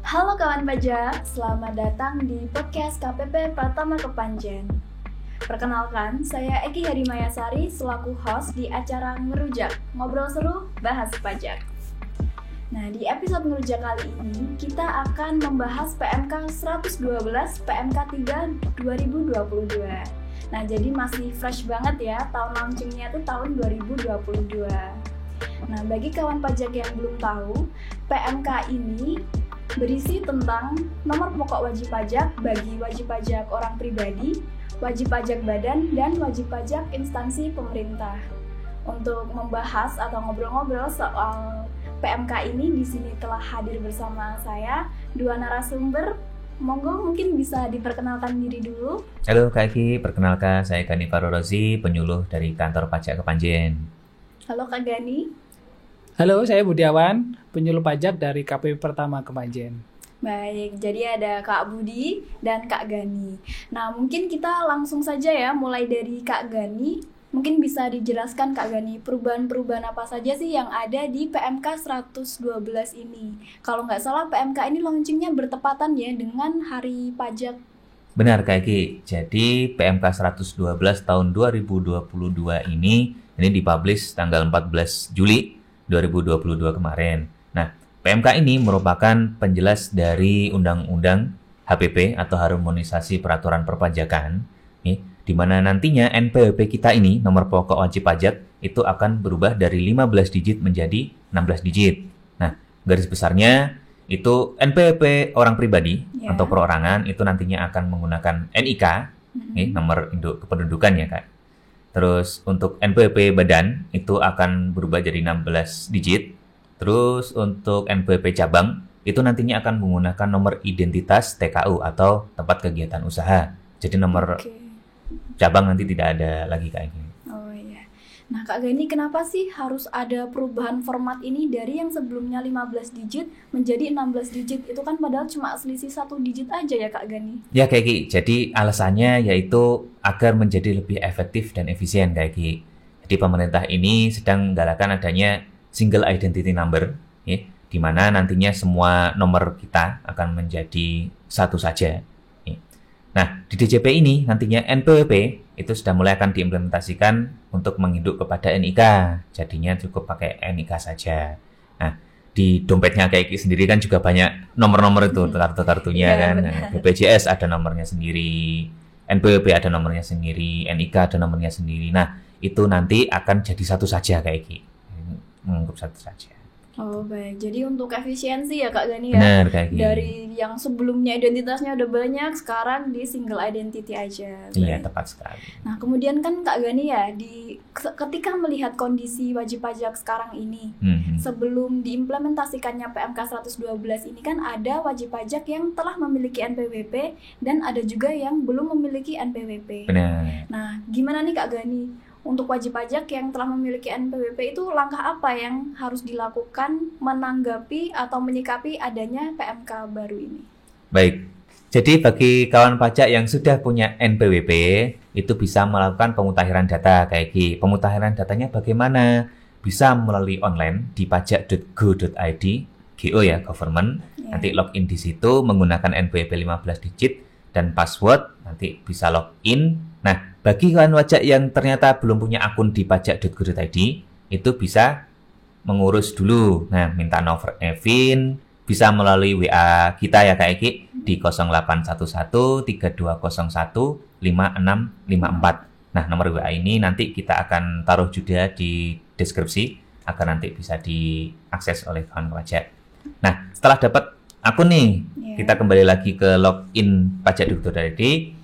Halo kawan pajak, selamat datang di podcast KPP Pratama Kepanjen. Perkenalkan, saya Eki Hadimayasari selaku host di acara Ngerujak, ngobrol seru, bahas pajak. Nah, di episode Ngerujak kali ini, kita akan membahas PMK 112, PMK 3 2022. Nah, jadi masih fresh banget ya, tahun launchingnya itu tahun 2022. Nah, bagi kawan pajak yang belum tahu, PMK ini berisi tentang nomor pokok wajib pajak bagi wajib pajak orang pribadi, wajib pajak badan, dan wajib pajak instansi pemerintah. Untuk membahas atau ngobrol-ngobrol soal PMK ini, di sini telah hadir bersama saya dua narasumber. Monggo mungkin bisa diperkenalkan diri dulu. Halo Kak Eki, perkenalkan saya Gani Farorozi, penyuluh dari kantor pajak Kepanjen. Halo Kak Gani. Halo, saya Budiawan, penyuluh pajak dari KPP Pratama Kepanjen. Baik, jadi ada Kak Budi dan Kak Gani. Nah, mungkin kita langsung saja ya, mulai dari Kak Gani. Mungkin bisa dijelaskan Kak Gani, perubahan-perubahan apa saja sih yang ada di PMK 112 ini? Kalau nggak salah PMK ini launchingnya bertepatan ya dengan Hari Pajak. Benar Kak Eki, jadi PMK 112 tahun 2022 ini dipublish tanggal 14 Juli 2022 kemarin. Nah, PMK ini merupakan penjelas dari Undang-Undang HPP atau Harmonisasi Peraturan Perpajakan, di mana nantinya NPWP kita ini, nomor pokok wajib pajak, itu akan berubah dari 15 digit menjadi 16 digit. Nah, garis besarnya itu NPWP orang pribadi atau perorangan itu nantinya akan menggunakan NIK, nomor induk kependudukan ya Kak. Terus untuk NPWP badan itu akan berubah jadi 16 digit. Terus untuk NPWP cabang itu nantinya akan menggunakan nomor identitas TKU atau tempat kegiatan usaha. Jadi nomor cabang nanti tidak ada lagi kayak gini. Oh iya. Nah Kak Gani, kenapa sih harus ada perubahan format ini dari yang sebelumnya 15 digit menjadi 16 digit? Itu kan padahal cuma selisih 1 digit aja ya Kak Gani. Ya Kak Eki, jadi alasannya yaitu agar menjadi lebih efektif dan efisien Kak Eki. Jadi pemerintah ini sedang menggalakkan adanya single identity number, di mana nantinya semua nomor kita akan menjadi satu saja. Nah, di DJP ini nantinya NPWP itu sudah mulai akan diimplementasikan untuk menginduk kepada NIK. Jadinya cukup pakai NIK saja. Nah, di dompetnya Kak Eki sendiri kan juga banyak nomor-nomor itu, kartu-kartunya kan. Nah, BPJS ada nomornya sendiri, NPWP ada nomornya sendiri, NIK ada nomornya sendiri. Nah, itu nanti akan jadi satu saja Kak Eki. Menganggap satu saja. Oh baik, jadi untuk efisiensi ya Kak Gani ya. Benar, Kak Eki. Dari yang sebelumnya identitasnya udah banyak, sekarang di single identity aja. Iya, tepat sekali. Nah kemudian kan Kak Gani ya, ketika melihat kondisi wajib pajak sekarang ini, sebelum diimplementasikannya PMK 112 ini kan ada wajib pajak yang telah memiliki NPWP dan ada juga yang belum memiliki NPWP. Benar. Nah gimana nih Kak Gani? Untuk wajib pajak yang telah memiliki NPWP itu langkah apa yang harus dilakukan menanggapi atau menyikapi adanya PMK baru ini? Baik, jadi bagi kawan pajak yang sudah punya NPWP itu bisa melakukan pemutakhiran data kayak gini. Pemutakhiran datanya bagaimana? Bisa melalui online di pajak.go.id, GO ya, government. Nanti login di situ menggunakan NPWP 15 digit dan password, nanti bisa login. Nah, bagi kawan pajak yang ternyata belum punya akun di pajak.go.id, itu bisa mengurus dulu. Nah, minta nomor Evin, bisa melalui WA kita ya Kak Eki di 0811 3201 5654. Nah, nomor WA ini nanti kita akan taruh juga di deskripsi agar nanti bisa diakses oleh kawan pajak. Nah, setelah dapat akun nih, kita kembali lagi ke login pajak.go.id.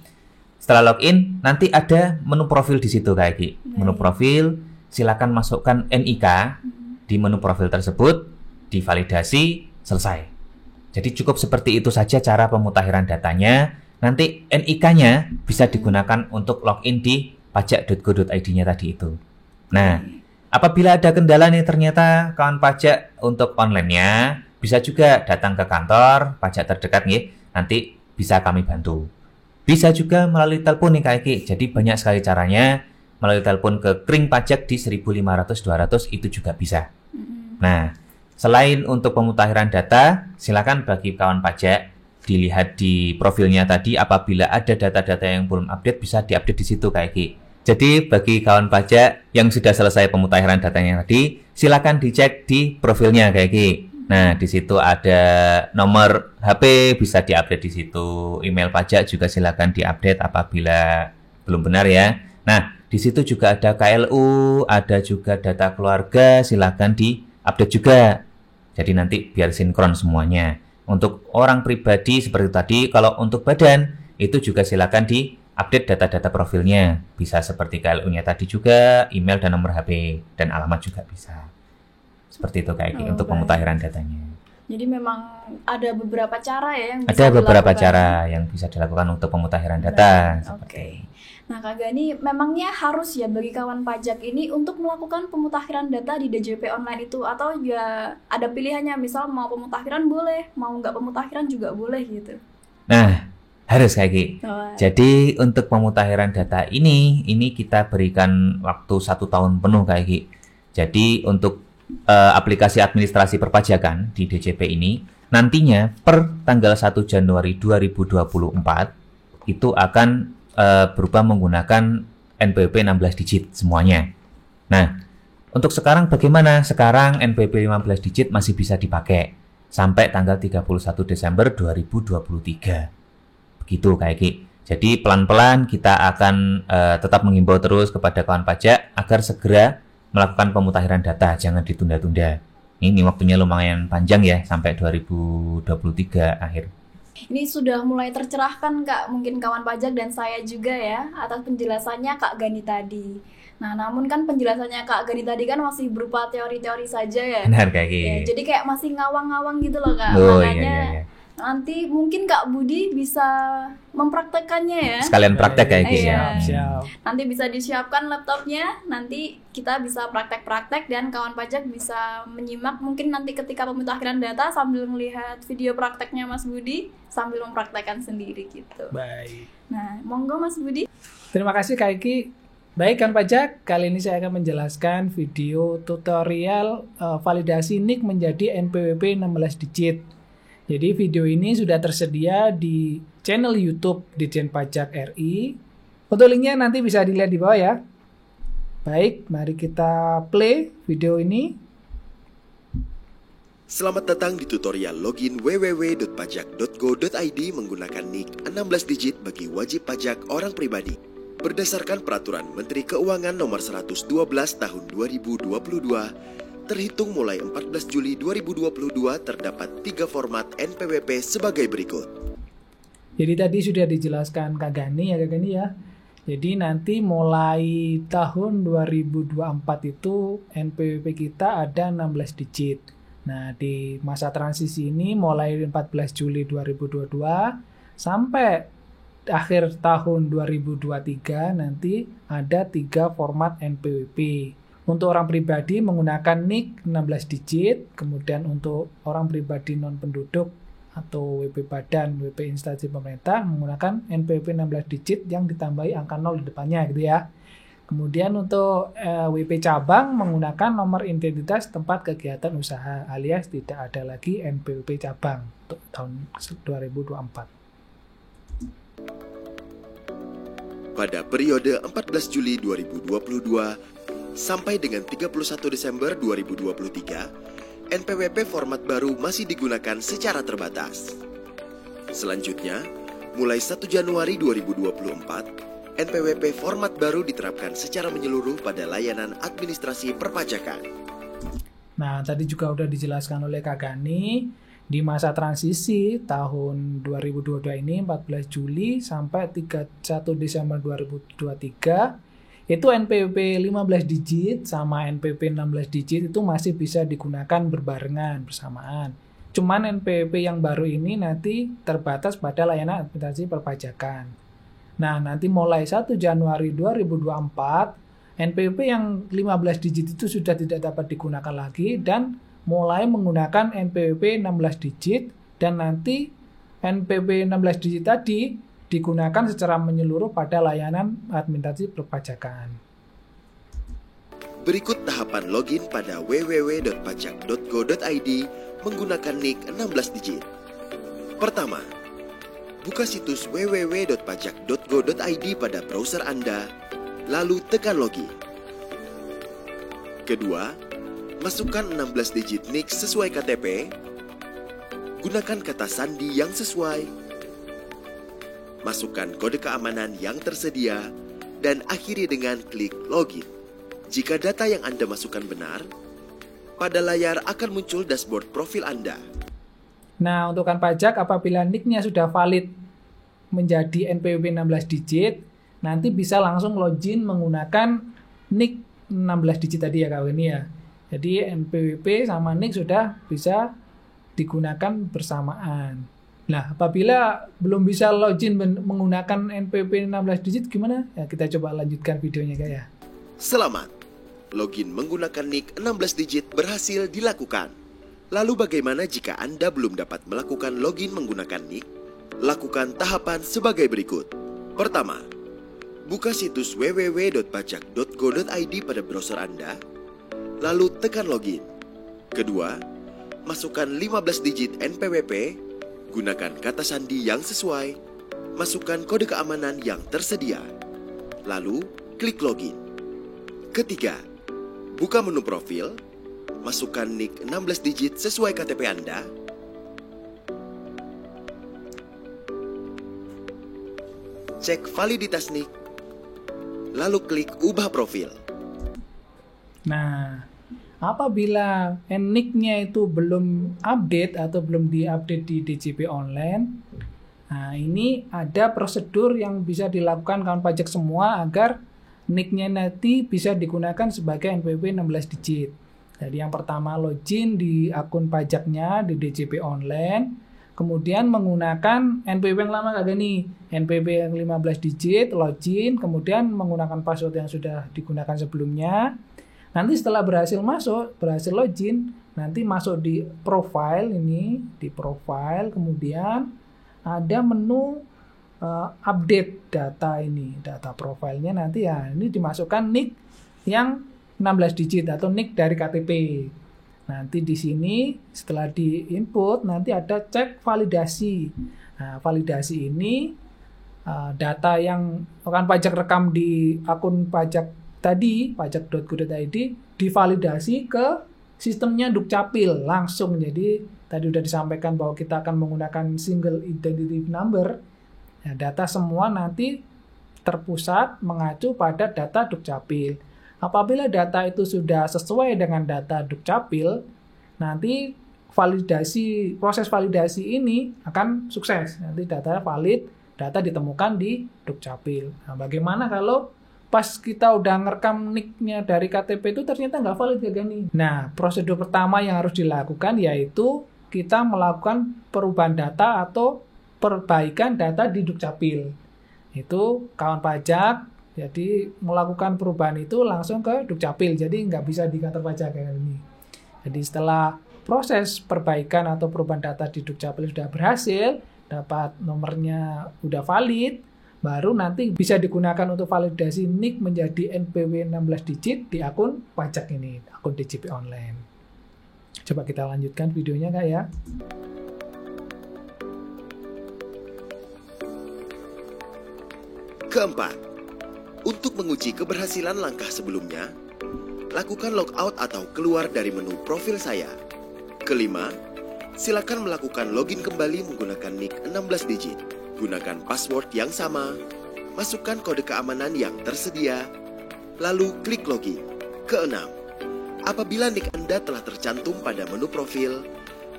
Setelah login, nanti ada menu profil di situ Kak Eki. Menu profil, silakan masukkan NIK di menu profil tersebut, divalidasi, selesai. Jadi cukup seperti itu saja cara pemutakhiran datanya. Nanti NIK-nya bisa digunakan untuk login di pajak.go.id-nya tadi itu. Nah, apabila ada kendala nih ternyata kawan pajak untuk online-nya, bisa juga datang ke kantor pajak terdekat nih, nanti bisa kami bantu. Bisa juga melalui telepon nih Kak Eki. Jadi banyak sekali caranya. Melalui telepon ke Kring Pajak di 1500-200 itu juga bisa. Nah, Selain untuk pemutakhiran data, silakan bagi kawan pajak dilihat di profilnya tadi, apabila ada data-data yang belum update bisa diupdate di situ kayak gitu. Jadi bagi kawan pajak yang sudah selesai pemutakhiran datanya tadi, silakan dicek di profilnya kayak gitu. Nah, di situ ada nomor HP bisa diupdate di situ. Email pajak juga silakan diupdate apabila belum benar ya. Nah, di situ juga ada KLU, ada juga data keluarga, silakan diupdate juga. Jadi nanti biar sinkron semuanya. Untuk orang pribadi seperti tadi, kalau untuk badan itu juga silakan diupdate data-data profilnya. Bisa seperti KLU-nya tadi juga, email dan nomor HP dan alamat juga bisa. Seperti itu kayak untuk pemutakhiran datanya. Jadi memang ada beberapa cara ya yang bisa Ada beberapa dilakukan. cara yang bisa dilakukan untuk pemutakhiran data. Oke. Nah, Kak Gani, memangnya harus ya bagi kawan pajak ini untuk melakukan pemutakhiran data di DJP online itu, atau ya ada pilihannya, misal mau pemutakhiran boleh, mau nggak pemutakhiran juga boleh gitu? Nah, harus kayak gitu. Jadi untuk pemutakhiran data ini kita berikan waktu 1 tahun penuh kayak gitu. Jadi untuk aplikasi administrasi perpajakan di DJP ini nantinya per tanggal 1 Januari 2024 itu akan berubah menggunakan NPWP 16 digit semuanya. Nah, untuk sekarang bagaimana? Sekarang NPWP 15 digit masih bisa dipakai sampai tanggal 31 Desember 2023. Begitu kayak gitu. Jadi pelan-pelan kita akan tetap menghimbau terus kepada kawan pajak agar segera melakukan pemutakhiran data, jangan ditunda-tunda. Ini waktunya lumayan panjang ya, sampai 2023 akhir. Ini sudah mulai tercerahkan Kak, mungkin kawan pajak dan saya juga ya, atas penjelasannya Kak Gani tadi. Nah, namun kan penjelasannya Kak Gani tadi kan masih berupa teori-teori saja ya. Benar kayak gitu. Ya, jadi kayak masih ngawang-ngawang gitu loh Kak. Oh, Makanya iya. nanti mungkin Kak Budi bisa mempraktekannya ya. Sekalian praktek kayak gitu ya. Siap. Nanti bisa disiapkan laptopnya, nanti kita bisa praktek-praktek dan kawan pajak bisa menyimak mungkin nanti ketika pemutakhiran data sambil melihat video prakteknya Mas Budi sambil mempraktekkan sendiri gitu. Baik. Nah, monggo Mas Budi. Terima kasih Kak Eki. Baik kan pajak, kali ini saya akan menjelaskan video tutorial validasi NIK menjadi NPWP 16 digit. Jadi video ini sudah tersedia di channel YouTube Ditjen Pajak RI. Untuk linknya nanti bisa dilihat di bawah ya. Baik, mari kita play video ini. Selamat datang di tutorial login www.pajak.go.id menggunakan NIK 16 digit bagi wajib pajak orang pribadi. Berdasarkan Peraturan Menteri Keuangan Nomor 112 Tahun 2022, terhitung mulai 14 Juli 2022 terdapat 3 format NPWP sebagai berikut. Jadi tadi sudah dijelaskan Kak Gani ya. Jadi nanti mulai tahun 2024 itu NPWP kita ada 16 digit. Nah, di masa transisi ini mulai 14 Juli 2022 sampai akhir tahun 2023 nanti ada 3 format NPWP. Untuk orang pribadi menggunakan NIK 16 digit, kemudian untuk orang pribadi non-penduduk atau WP Badan, WP instansi pemerintah menggunakan NPWP 16 digit yang ditambahi angka 0 di depannya gitu ya. Kemudian untuk WP cabang menggunakan nomor identitas tempat kegiatan usaha alias tidak ada lagi NPWP cabang untuk tahun 2024. Pada periode 14 Juli 2022 sampai dengan 31 Desember 2023, NPWP format baru masih digunakan secara terbatas. Selanjutnya, mulai 1 Januari 2024, NPWP format baru diterapkan secara menyeluruh pada layanan administrasi perpajakan. Nah, tadi juga udah dijelaskan oleh Kak Gani, di masa transisi tahun 2022 ini 14 Juli sampai 31 Desember 2023, itu NPWP 15 digit sama NPWP 16 digit itu masih bisa digunakan berbarengan, bersamaan. Cuman NPWP yang baru ini nanti terbatas pada layanan administrasi perpajakan. Nah, nanti mulai 1 Januari 2024, NPWP yang 15 digit itu sudah tidak dapat digunakan lagi dan mulai menggunakan NPWP 16 digit dan nanti NPWP 16 digit tadi digunakan secara menyeluruh pada layanan administrasi perpajakan. Berikut tahapan login pada www.pajak.go.id menggunakan NIK 16 digit. Pertama, buka situs www.pajak.go.id pada browser Anda, lalu tekan login. Kedua, masukkan 16 digit NIK sesuai KTP, gunakan kata sandi yang sesuai, masukkan kode keamanan yang tersedia, dan akhiri dengan klik login. Jika data yang Anda masukkan benar, pada layar akan muncul dashboard profil Anda. Nah, untuk kan pajak apabila NIK-nya sudah valid menjadi NPWP 16 digit, nanti bisa langsung login menggunakan NIK 16 digit tadi ya kawan ini ya. Jadi NPWP sama NIK sudah bisa digunakan bersamaan. Nah, apabila belum bisa login menggunakan NPWP 16 digit gimana? Ya, kita coba lanjutkan videonya Kak ya. Selamat. Login menggunakan NIK 16 digit berhasil dilakukan. Lalu bagaimana jika Anda belum dapat melakukan login menggunakan NIK? Lakukan tahapan sebagai berikut. Pertama, buka situs www.pajak.go.id pada browser Anda, lalu tekan login. Kedua, masukkan 15 digit NPWP, gunakan kata sandi yang sesuai, masukkan kode keamanan yang tersedia, lalu klik login. Ketiga, buka menu profil, masukkan NIK 16 digit sesuai KTP Anda, cek validitas NIK, lalu klik ubah profil. Nah, apabila NIK-nya itu belum update atau belum diupdate di DJP online, nah ini ada prosedur yang bisa dilakukan kawan pajak semua agar NIK-nya nanti bisa digunakan sebagai NPWP 16 digit. Jadi yang pertama login di akun pajaknya di DJP online, kemudian menggunakan NPWP yang lama kagak nih, NPWP yang 15 digit, login, kemudian menggunakan password yang sudah digunakan sebelumnya. Nanti setelah berhasil login, nanti masuk di profile ini, di profile, kemudian ada menu update data ini, data profilnya nanti ya, ini dimasukkan NIK yang 16 digit atau NIK dari KTP. Nanti di sini setelah di-input nanti ada cek validasi. Nah, validasi ini data yang akan pajak rekam di akun pajak tadi, pajak.go.id, divalidasi ke sistemnya Dukcapil langsung. Jadi tadi sudah disampaikan bahwa kita akan menggunakan single identity number. Nah, data semua nanti terpusat mengacu pada data Dukcapil. Apabila data itu sudah sesuai dengan data Dukcapil, nanti proses validasi ini akan sukses. Nanti data valid, data ditemukan di Dukcapil. Nah, bagaimana kalau pas kita udah ngerekam NIK-nya dari KTP itu ternyata nggak valid kayak gini? Nah, prosedur pertama yang harus dilakukan yaitu kita melakukan perubahan data atau perbaikan data di Dukcapil. Itu kawan pajak jadi melakukan perubahan itu langsung ke Dukcapil, jadi nggak bisa di kantor pajak kayak ini. Jadi setelah proses perbaikan atau perubahan data di Dukcapil sudah berhasil, dapat nomornya udah valid, baru nanti bisa digunakan untuk validasi NIK menjadi NPW 16 digit di akun pajak ini, akun DJP online. Coba kita lanjutkan videonya Kak ya. Keempat, untuk menguji keberhasilan langkah sebelumnya, lakukan logout atau keluar dari menu profil saya. Kelima, silakan melakukan login kembali menggunakan NIK 16 digit. Gunakan password yang sama, masukkan kode keamanan yang tersedia, lalu klik login. Keenam, apabila NIK Anda telah tercantum pada menu profil,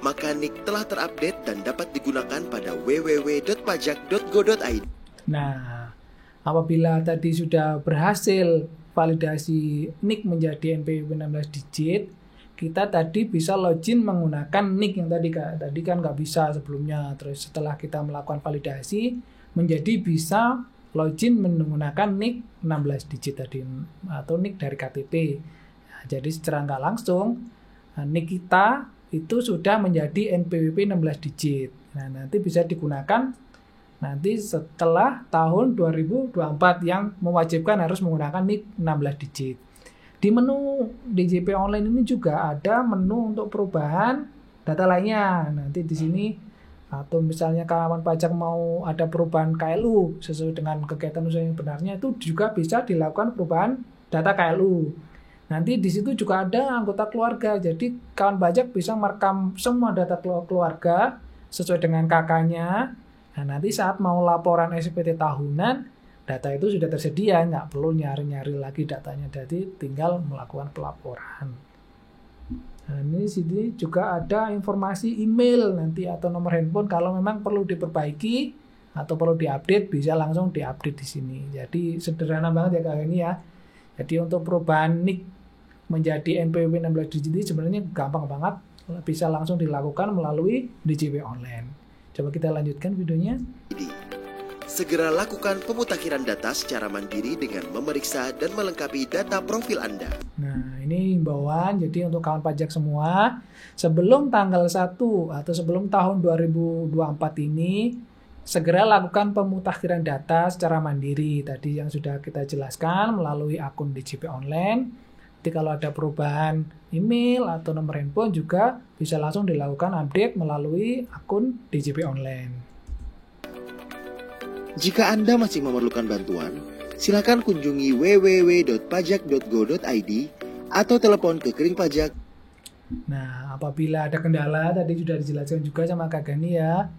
maka NIK telah terupdate dan dapat digunakan pada www.pajak.go.id. Nah, apabila tadi sudah berhasil validasi NIK menjadi NPWP 16 digit, kita tadi bisa login menggunakan NIK yang tadi kan nggak bisa sebelumnya. Terus setelah kita melakukan validasi, menjadi bisa login menggunakan NIK 16 digit tadi atau NIK dari KTP. Nah, jadi secara nggak langsung NIK kita itu sudah menjadi NPWP 16 digit. Nah, nanti bisa digunakan nanti setelah tahun 2024 yang mewajibkan harus menggunakan NIK 16 digit. Di menu DJP online ini juga ada menu untuk perubahan data lainnya. Nanti di sini atau misalnya kawan pajak mau ada perubahan KLU sesuai dengan kegiatan usaha yang benarnya, itu juga bisa dilakukan perubahan data KLU. Nanti di situ juga ada anggota keluarga. Jadi kawan pajak bisa merekam semua data keluarga sesuai dengan KK-nya. Nah, nanti saat mau laporan SPT tahunan, data itu sudah tersedia, nggak perlu nyari-nyari lagi datanya, jadi tinggal melakukan pelaporan. Nah, ini sini juga ada informasi email nanti atau nomor handphone kalau memang perlu diperbaiki atau perlu diupdate, bisa langsung diupdate di sini. Jadi sederhana banget ya Kak ini ya. Jadi untuk perubahan NIK menjadi NPWP 16 digit ini sebenarnya gampang banget, bisa langsung dilakukan melalui DJP online. Coba kita lanjutkan videonya. Segera lakukan pemutakhiran data secara mandiri dengan memeriksa dan melengkapi data profil Anda. Nah, ini himbauan. Jadi untuk kawan pajak semua, sebelum tanggal 1 atau sebelum tahun 2024 ini, segera lakukan pemutakhiran data secara mandiri. Tadi yang sudah kita jelaskan melalui akun DJP online. Jadi kalau ada perubahan email atau nomor handphone juga bisa langsung dilakukan update melalui akun DJP online. Jika Anda masih memerlukan bantuan, silakan kunjungi www.pajak.go.id atau telepon ke Kering Pajak. Nah, apabila ada kendala, tadi sudah dijelaskan juga sama Kak Gani ya.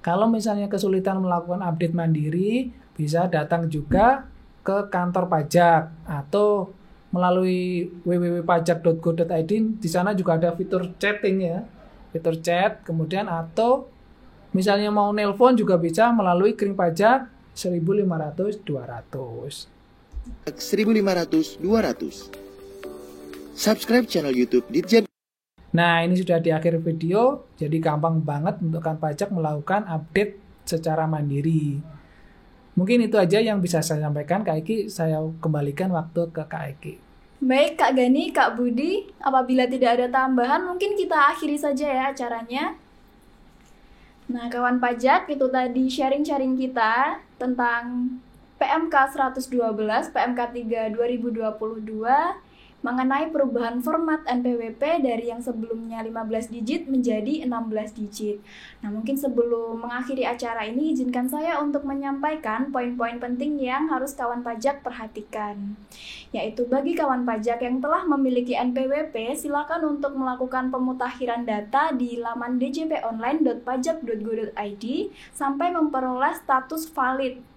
Kalau misalnya kesulitan melakukan update mandiri, bisa datang juga ke kantor pajak atau melalui www.pajak.go.id. Di sana juga ada fitur chatting ya, fitur chat. Kemudian atau misalnya mau nelpon juga bisa melalui Kering Pajak 1500 200. 1500 200. Subscribe channel YouTube Ditjen. Nah, ini sudah di akhir video. Jadi gampang banget untuk kawan pajak melakukan update secara mandiri. Mungkin itu aja yang bisa saya sampaikan. Kak Eki, saya kembalikan waktu ke Kak Eki. Baik Kak Gani, Kak Budi, apabila tidak ada tambahan mungkin kita akhiri saja ya acaranya. Nah, kawan pajak, itu tadi sharing-sharing kita tentang PMK 112, PMK 3 2022 mengenai perubahan format NPWP dari yang sebelumnya 15 digit menjadi 16 digit. Nah, mungkin sebelum mengakhiri acara ini, izinkan saya untuk menyampaikan poin-poin penting yang harus kawan pajak perhatikan. Yaitu bagi kawan pajak yang telah memiliki NPWP, silakan untuk melakukan pemutakhiran data di laman djponline.pajak.go.id sampai memperoleh status valid.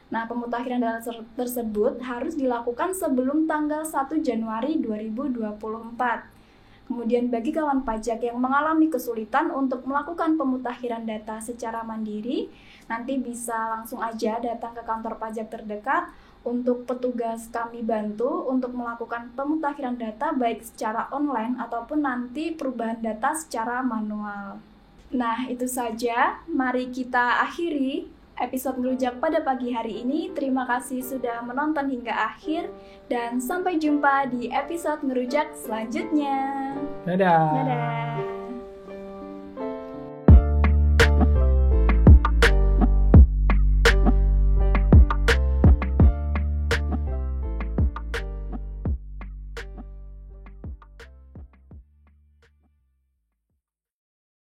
Nah, pemutakhiran data tersebut harus dilakukan sebelum tanggal 1 Januari 2024. Kemudian bagi kawan pajak yang mengalami kesulitan untuk melakukan pemutakhiran data secara mandiri, nanti bisa langsung aja datang ke kantor pajak terdekat. Untuk petugas kami bantu untuk melakukan pemutakhiran data baik secara online ataupun nanti perubahan data secara manual. Nah, itu saja. Mari kita akhiri episode Ngerujak pada pagi hari ini. Terima kasih sudah menonton hingga akhir dan sampai jumpa di episode Ngerujak selanjutnya. Dadah. Dadah.